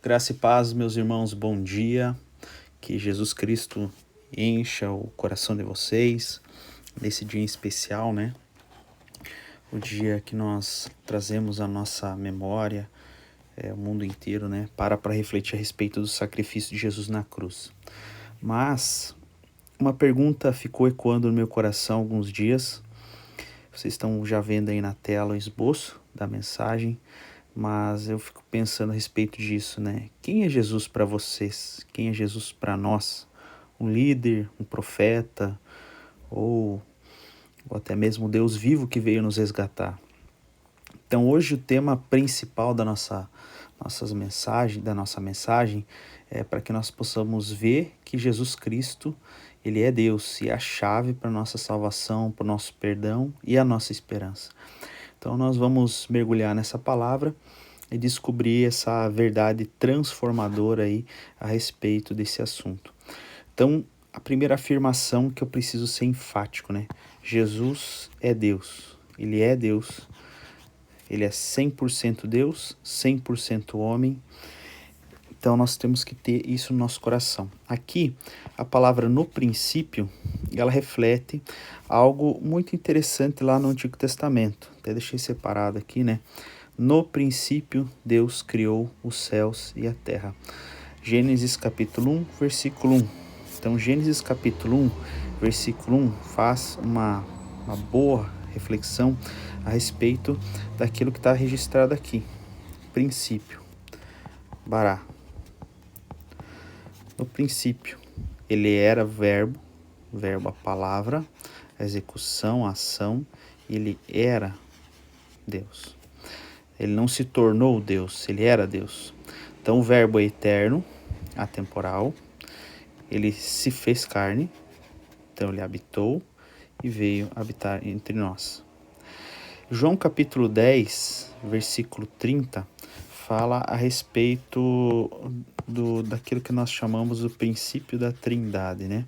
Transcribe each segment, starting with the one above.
Graça e paz, meus irmãos, bom dia. Que Jesus Cristo encha o coração de vocês nesse dia em especial, né? O dia que nós trazemos a nossa memória, o mundo inteiro, né? Para refletir a respeito do sacrifício de Jesus na cruz. Mas uma pergunta ficou ecoando no meu coração há alguns dias. Vocês estão já vendo aí na tela o esboço da mensagem. Mas eu fico pensando a respeito disso, né? Quem é Jesus para vocês? Quem é Jesus para nós? Um líder, um profeta ou até mesmo Deus vivo que veio nos resgatar? Então hoje o tema principal da nossa mensagem é para que nós possamos ver que Jesus Cristo, ele é Deus e é a chave para a nossa salvação, para o nosso perdão e a nossa esperança. Então nós vamos mergulhar nessa palavra e descobrir essa verdade transformadora aí a respeito desse assunto. Então, a primeira afirmação que eu preciso ser enfático, né? Jesus é Deus. Ele é Deus. Ele é 100% Deus, 100% homem. Então, nós temos que ter isso no nosso coração. Aqui, a palavra no princípio, ela reflete algo muito interessante lá no Antigo Testamento. Até deixei separado aqui, né? No princípio, Deus criou os céus e a terra. Gênesis capítulo 1, versículo 1. Então, Gênesis capítulo 1, versículo 1 faz uma boa reflexão a respeito daquilo que está registrado aqui. Princípio. Bará. No princípio, ele era verbo a palavra, a execução, a ação, ele era Deus. Ele não se tornou Deus, ele era Deus. Então o verbo é eterno, atemporal, ele se fez carne, então ele habitou e veio habitar entre nós. João capítulo 10, versículo 30, fala a respeito daquilo que nós chamamos do princípio da Trindade, né?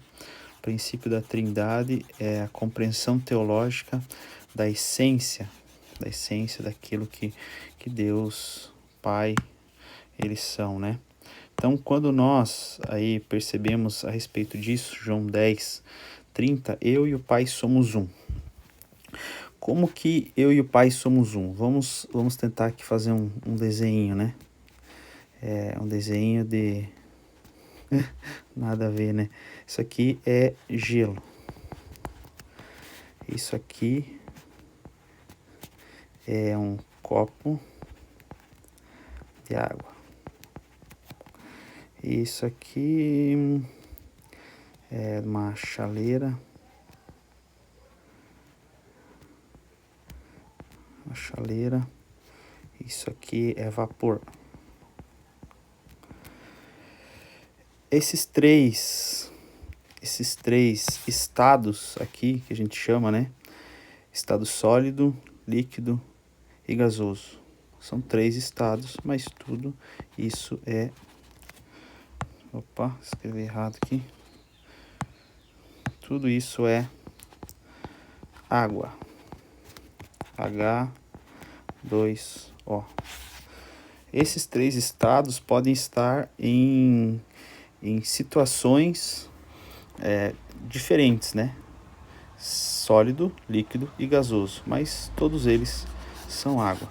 O princípio da Trindade é a compreensão teológica da essência daquilo que Deus, Pai, eles são, né? Então, quando nós aí percebemos a respeito disso, João 10, 30, eu e o Pai somos um. Como que eu e o Pai somos um? Vamos tentar aqui fazer um desenho, né? Um desenho de... nada a ver, né? Isso aqui é gelo. Isso aqui é um copo de água. Isso aqui é uma chaleira. Isso aqui é vapor. Esses três estados aqui que a gente chama, né? Estado sólido, líquido e gasoso. São 3 estados, mas tudo isso é... Opa, escrevi errado aqui. Tudo isso é água. H2O. Esses 3 estados podem estar em situações diferentes, né? Sólido, líquido e gasoso, mas todos eles são água.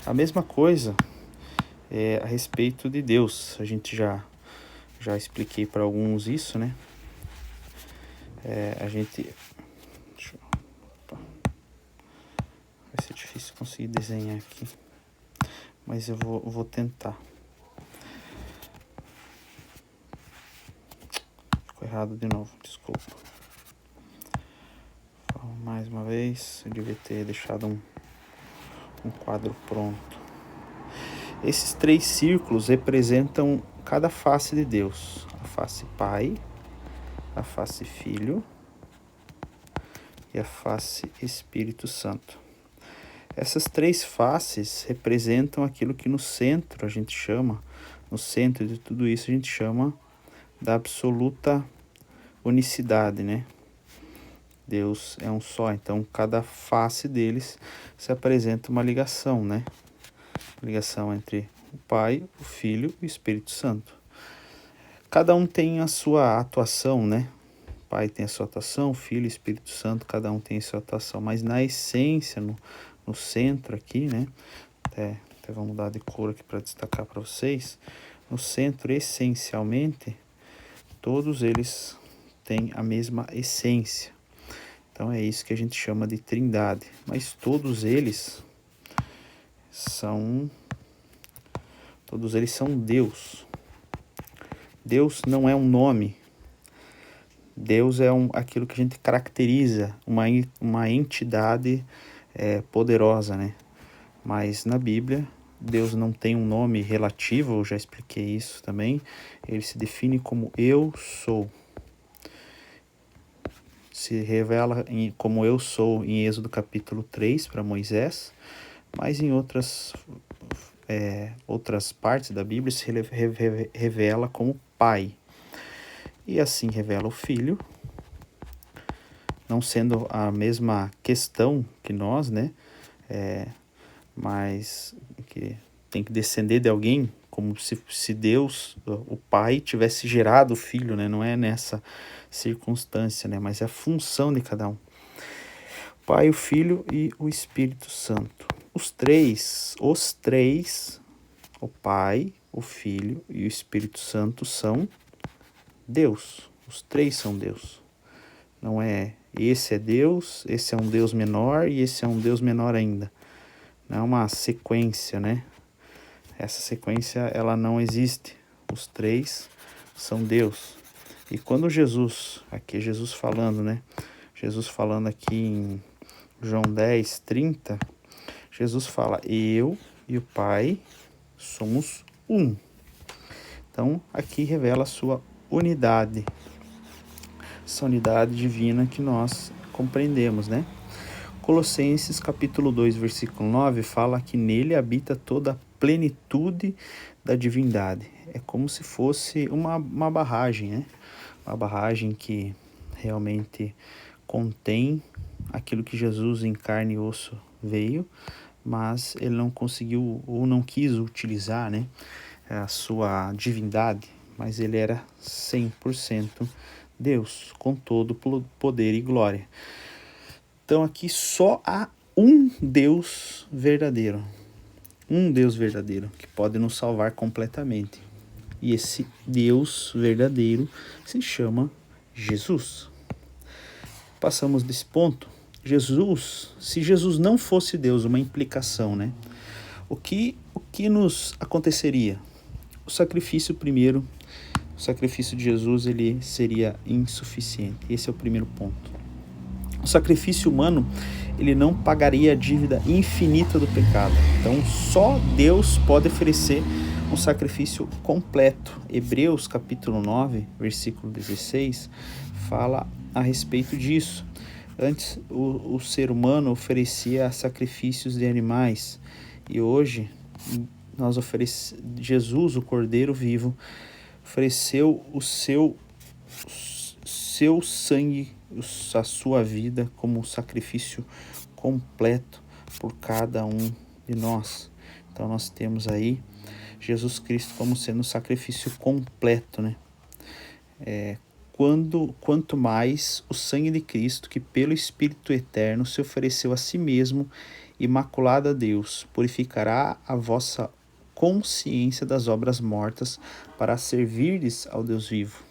A mesma coisa a respeito de Deus. A gente já expliquei para alguns isso, né? Vai ser difícil conseguir desenhar aqui, mas eu vou tentar. Ficou errado de novo, desculpa. Mais uma vez, eu devia ter deixado um quadro pronto. Esses 3 círculos representam cada face de Deus. A face Pai, a face Filho e a face Espírito Santo. Essas 3 faces representam aquilo que no centro no centro de tudo isso a gente chama da absoluta unicidade, né? Deus é um só, então cada face deles se apresenta uma ligação, né? Ligação entre o Pai, o Filho e o Espírito Santo. Cada um tem a sua atuação, né? O Pai tem a sua atuação, o Filho e o Espírito Santo, cada um tem a sua atuação. Mas na essência, no centro aqui, né? Até vou mudar de cor aqui para destacar para vocês. No centro, essencialmente, todos eles têm a mesma essência. Então é isso que a gente chama de trindade. Mas todos eles são Deus. Deus não é um nome. Deus é aquilo que a gente caracteriza, uma entidade poderosa, né? Mas na Bíblia, Deus não tem um nome relativo, eu já expliquei isso também. Ele se define como eu sou. Se revela como eu sou em Êxodo capítulo 3 para Moisés, mas em outras partes da Bíblia se revela como Pai. E assim revela o Filho, não sendo a mesma questão que nós, né? Mas que tem que descender de alguém, como se Deus, o Pai, tivesse gerado o Filho, né? Não é nessa circunstância, né? Mas é a função de cada um. O Pai, o Filho e o Espírito Santo. Os três, o Pai, o Filho e o Espírito Santo são Deus. Os três são Deus. Não é esse é Deus, esse é um Deus menor e esse é um Deus menor ainda. Não é uma sequência, né? Essa sequência, ela não existe. Os três são Deus. E quando Jesus, aqui Jesus falando, né? Jesus falando aqui em João 10, 30, Jesus fala, eu e o Pai somos um. Então, aqui revela a sua unidade. Essa unidade divina que nós compreendemos, né? Colossenses capítulo 2, versículo 9, fala que nele habita toda a plenitude da divindade. É como se fosse uma barragem, né? Uma barragem que realmente contém aquilo que Jesus em carne e osso veio, mas ele não conseguiu ou não quis utilizar, né, a sua divindade, mas ele era 100% Deus, com todo poder e glória. Então aqui só há um Deus verdadeiro que pode nos salvar completamente. E esse Deus verdadeiro se chama Jesus. Passamos desse ponto. Se Jesus não fosse Deus, uma implicação, né? O que nos aconteceria? O sacrifício de Jesus, ele seria insuficiente. Esse é o primeiro ponto. O sacrifício humano, ele não pagaria a dívida infinita do pecado. Então, só Deus pode oferecer um sacrifício completo. Hebreus capítulo 9, versículo 16, fala a respeito disso. Antes, o ser humano oferecia sacrifícios de animais. E hoje, Jesus, o Cordeiro vivo, ofereceu o seu sangue, a sua vida como sacrifício completo por cada um de nós. Então nós temos aí Jesus Cristo como sendo um sacrifício completo, né? Quanto mais o sangue de Cristo, que pelo Espírito Eterno se ofereceu a si mesmo, imaculado a Deus, purificará a vossa consciência das obras mortas para servirdes ao Deus vivo.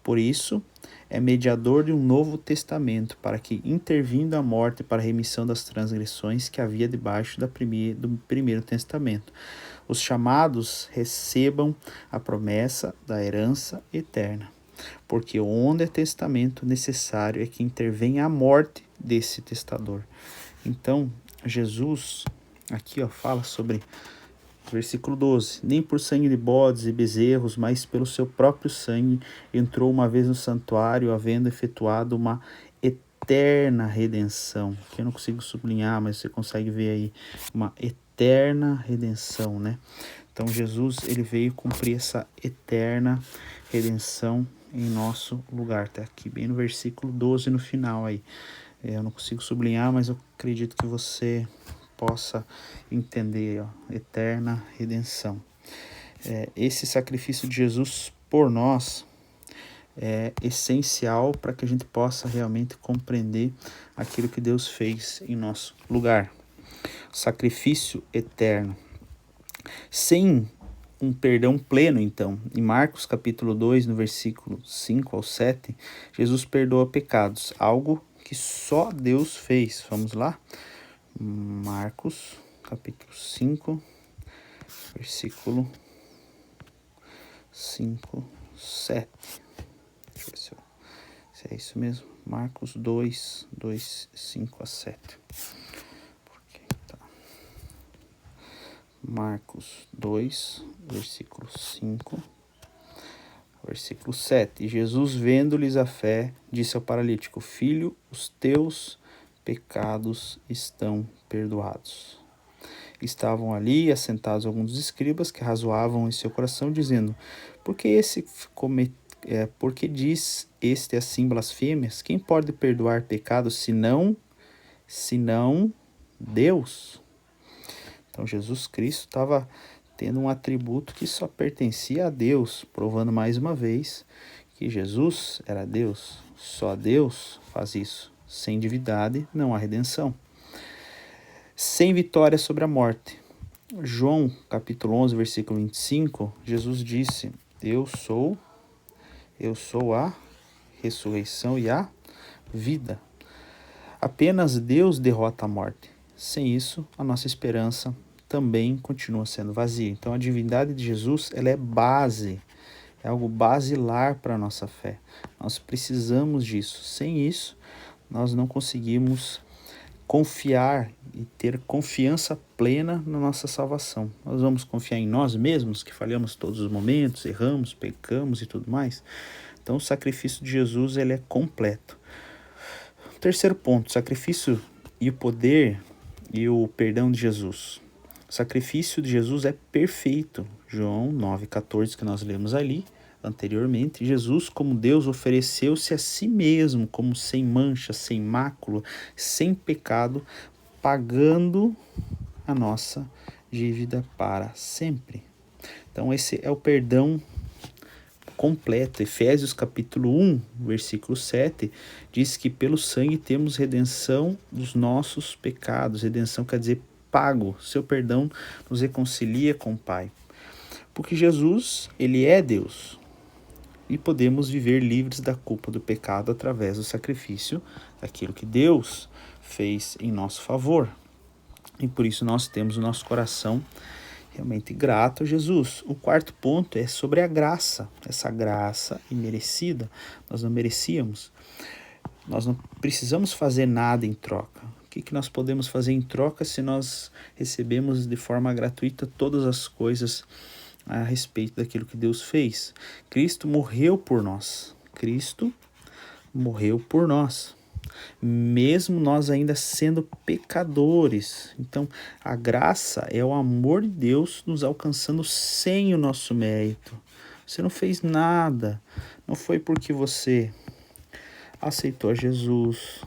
Por isso, é mediador de um novo testamento, para que, intervindo a morte para a remissão das transgressões que havia debaixo do primeiro testamento, os chamados recebam a promessa da herança eterna. Porque onde é testamento, necessário é que intervenha a morte desse testador. Então, Jesus, aqui fala sobre versículo 12, nem por sangue de bodes e bezerros, mas pelo seu próprio sangue entrou uma vez no santuário, havendo efetuado uma eterna redenção, que eu não consigo sublinhar, mas você consegue ver aí, uma eterna redenção, né? Então Jesus, ele veio cumprir essa eterna redenção em nosso lugar, tá aqui bem no versículo 12 no final aí. Eu não consigo sublinhar, mas eu acredito que você possa entender, eterna redenção. Esse sacrifício de Jesus por nós é essencial para que a gente possa realmente compreender aquilo que Deus fez em nosso lugar. Sacrifício eterno. Sem um perdão pleno, então, em Marcos capítulo 2, no versículo 5 ao 7, Jesus perdoa pecados, algo que só Deus fez. Vamos lá? Marcos capítulo 5, versículo 5, 7. Deixa eu ver se é isso mesmo. Marcos 2, 5 a 7. Tá. Marcos 2, versículo 5, versículo 7. E Jesus, vendo-lhes a fé, disse ao paralítico: Filho, os teus pecados estão perdoados. Estavam ali assentados alguns dos escribas que razoavam em seu coração, dizendo: Por que diz este assim blasfêmias? Quem pode perdoar pecados senão Deus? Então Jesus Cristo estava tendo um atributo que só pertencia a Deus, provando mais uma vez que Jesus era Deus. Só Deus faz isso. Sem divindade não há redenção. Sem vitória sobre a morte. João capítulo 11, versículo 25, Jesus disse: Eu sou a ressurreição e a vida. Apenas Deus derrota a morte. Sem isso, a nossa esperança também continua sendo vazia. Então, a divindade de Jesus, ela é base, é algo basilar para a nossa fé. Nós precisamos disso. Sem isso, nós não conseguimos confiar e ter confiança plena na nossa salvação. Nós vamos confiar em nós mesmos, que falhamos todos os momentos, erramos, pecamos e tudo mais. Então, o sacrifício de Jesus, ele é completo. Terceiro ponto, sacrifício e o poder e o perdão de Jesus. O sacrifício de Jesus é perfeito. João 9,14, que nós lemos ali anteriormente. Jesus, como Deus, ofereceu-se a si mesmo, como sem mancha, sem mácula, sem pecado, pagando a nossa dívida para sempre. Então, esse é o perdão completo. Efésios capítulo 1, versículo 7, diz que pelo sangue temos redenção dos nossos pecados. Redenção quer dizer pago. Seu perdão nos reconcilia com o Pai. Porque Jesus, ele é Deus. E podemos viver livres da culpa do pecado através do sacrifício daquilo que Deus fez em nosso favor. E por isso nós temos o nosso coração realmente grato a Jesus. O quarto ponto é sobre a graça, essa graça imerecida. Nós não merecíamos. Nós não precisamos fazer nada em troca. O que nós podemos fazer em troca se nós recebemos de forma gratuita todas as coisas a respeito daquilo que Deus fez? Cristo morreu por nós. Cristo morreu por nós, mesmo nós ainda sendo pecadores. Então, a graça é o amor de Deus nos alcançando sem o nosso mérito. Você não fez nada. Não foi porque você aceitou a Jesus.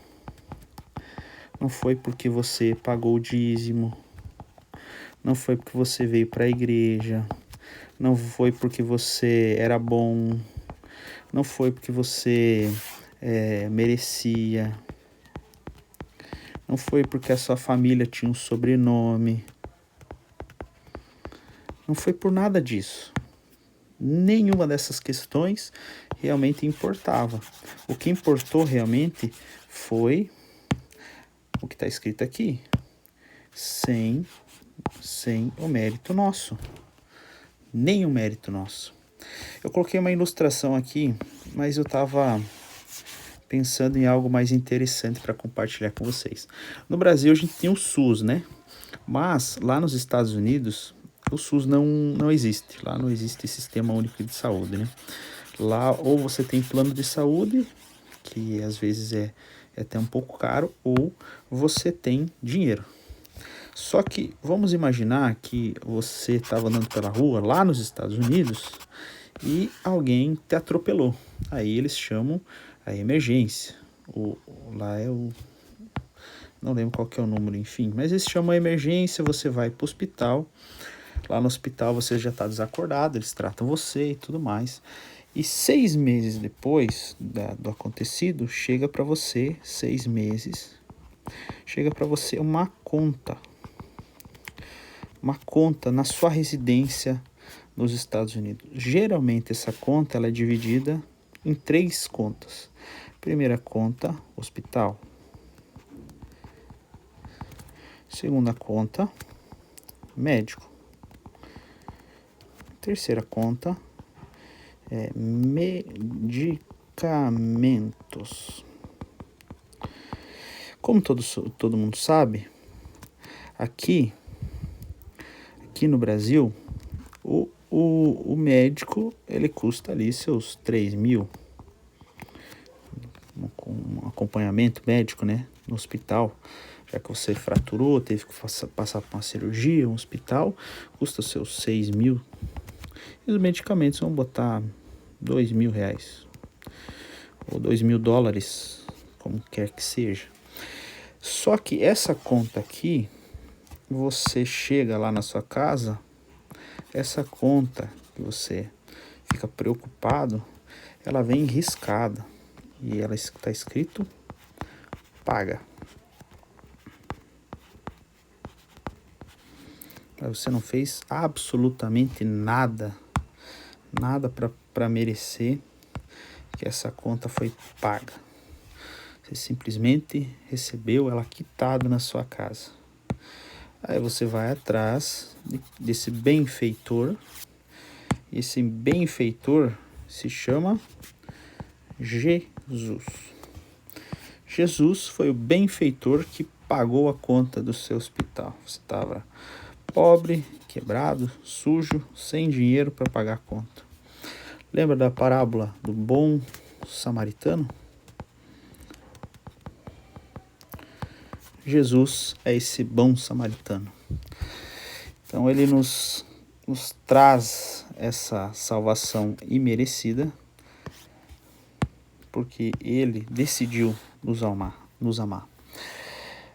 Não foi porque você pagou o dízimo. Não foi porque você veio para a igreja. Não foi porque você era bom. Não foi porque você merecia. Não foi porque a sua família tinha um sobrenome. Não foi por nada disso. Nenhuma dessas questões realmente importava. O que importou realmente foi o que está escrito aqui. Sem o mérito nosso. Nenhum mérito nosso. Eu coloquei uma ilustração aqui, mas eu estava pensando em algo mais interessante para compartilhar com vocês. No Brasil a gente tem o SUS, né? Mas lá nos Estados Unidos o SUS não existe. Lá não existe Sistema Único de Saúde, né? Lá ou você tem plano de saúde, que às vezes é até um pouco caro, ou você tem dinheiro. Só que vamos imaginar que você estava andando pela rua lá nos Estados Unidos e alguém te atropelou. Aí eles chamam a emergência. Lá é o... Não lembro qual que é o número, enfim. Mas eles chamam a emergência, você vai para o hospital. Lá no hospital você já está desacordado, eles tratam você e tudo mais. E 6 meses depois do acontecido, chega para você, 6 meses, chega para você uma conta na sua residência nos Estados Unidos. Geralmente essa conta ela é dividida em 3 contas. Primeira conta, hospital. Segunda conta, médico. Terceira conta é medicamentos. Como todo mundo sabe, aqui no Brasil, o médico ele custa ali seus 3 mil, um acompanhamento médico, né, no hospital. Já que você fraturou, teve que passar por uma cirurgia, um hospital, custa seus 6 mil. E os medicamentos vão botar 2 mil reais, ou 2 mil dólares, como quer que seja. Só que essa conta aqui, você chega lá na sua casa, essa conta que você fica preocupado, ela vem riscada e ela está escrito paga. Você não fez absolutamente nada para merecer que essa conta foi paga. Você simplesmente recebeu ela quitada na sua casa. Aí você vai atrás desse benfeitor. Esse benfeitor se chama Jesus. Jesus foi o benfeitor que pagou a conta do seu hospital. Você estava pobre, quebrado, sujo, sem dinheiro para pagar a conta. Lembra da parábola do bom samaritano? Jesus é esse bom samaritano. Então ele nos traz essa salvação imerecida, porque ele decidiu nos amar.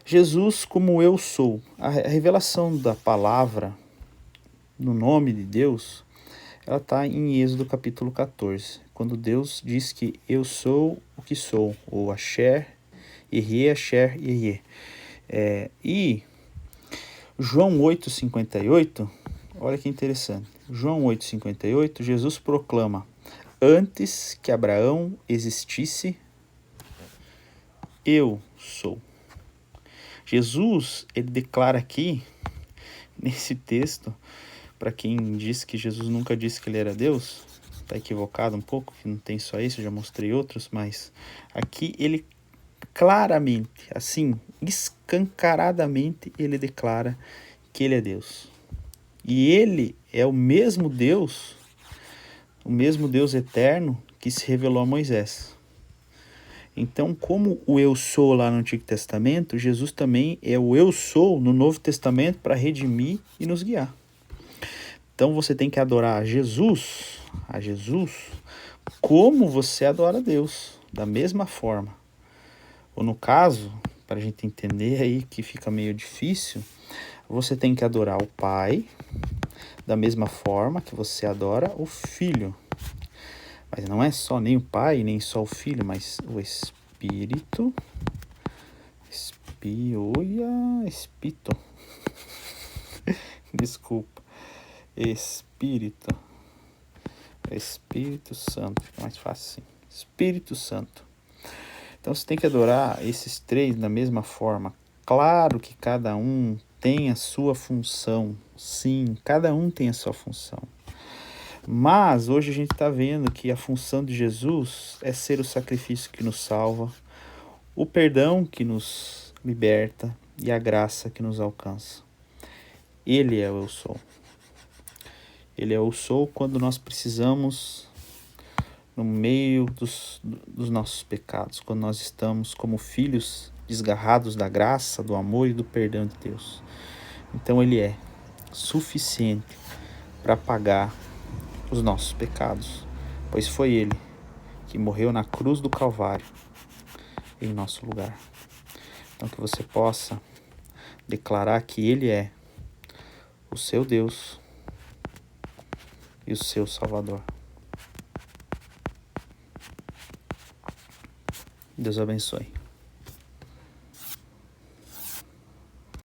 Jesus como eu sou. A revelação da palavra no nome de Deus, ela está em Êxodo capítulo 14, quando Deus diz que eu sou o que sou, ou Asher, Yehye, Asher, Yehye. E João 8,58, olha que interessante. João 8,58, Jesus proclama: antes que Abraão existisse, eu sou. Jesus, ele declara aqui, nesse texto, para quem diz que Jesus nunca disse que ele era Deus, está equivocado um pouco, que não tem só isso, eu já mostrei outros, mas aqui ele claramente, assim, escancaradamente, ele declara que ele é Deus. E ele é o mesmo Deus eterno que se revelou a Moisés. Então, como o eu sou lá no Antigo Testamento, Jesus também é o eu sou no Novo Testamento para redimir e nos guiar. Então você tem que adorar a Jesus como você adora a Deus, da mesma forma. Ou no caso, para a gente entender aí que fica meio difícil, você tem que adorar o Pai da mesma forma que você adora o Filho. Mas não é só nem o Pai, nem só o Filho, mas o Espírito. Espírito. Desculpa. Espírito Santo. Fica mais fácil assim. Espírito Santo. Então você tem que adorar esses três da mesma forma. Claro que cada um tem a sua função. Sim, cada um tem a sua função. Mas hoje a gente está vendo que a função de Jesus é ser o sacrifício que nos salva, o perdão que nos liberta e a graça que nos alcança. Ele é o eu sou. Ele é o eu sou quando nós precisamos, no meio dos nossos pecados, quando nós estamos como filhos desgarrados da graça, do amor e do perdão de Deus. Então ele é suficiente para pagar os nossos pecados, pois foi ele que morreu na cruz do Calvário em nosso lugar. Então que você possa declarar que ele é o seu Deus, e o seu Salvador. Deus abençoe.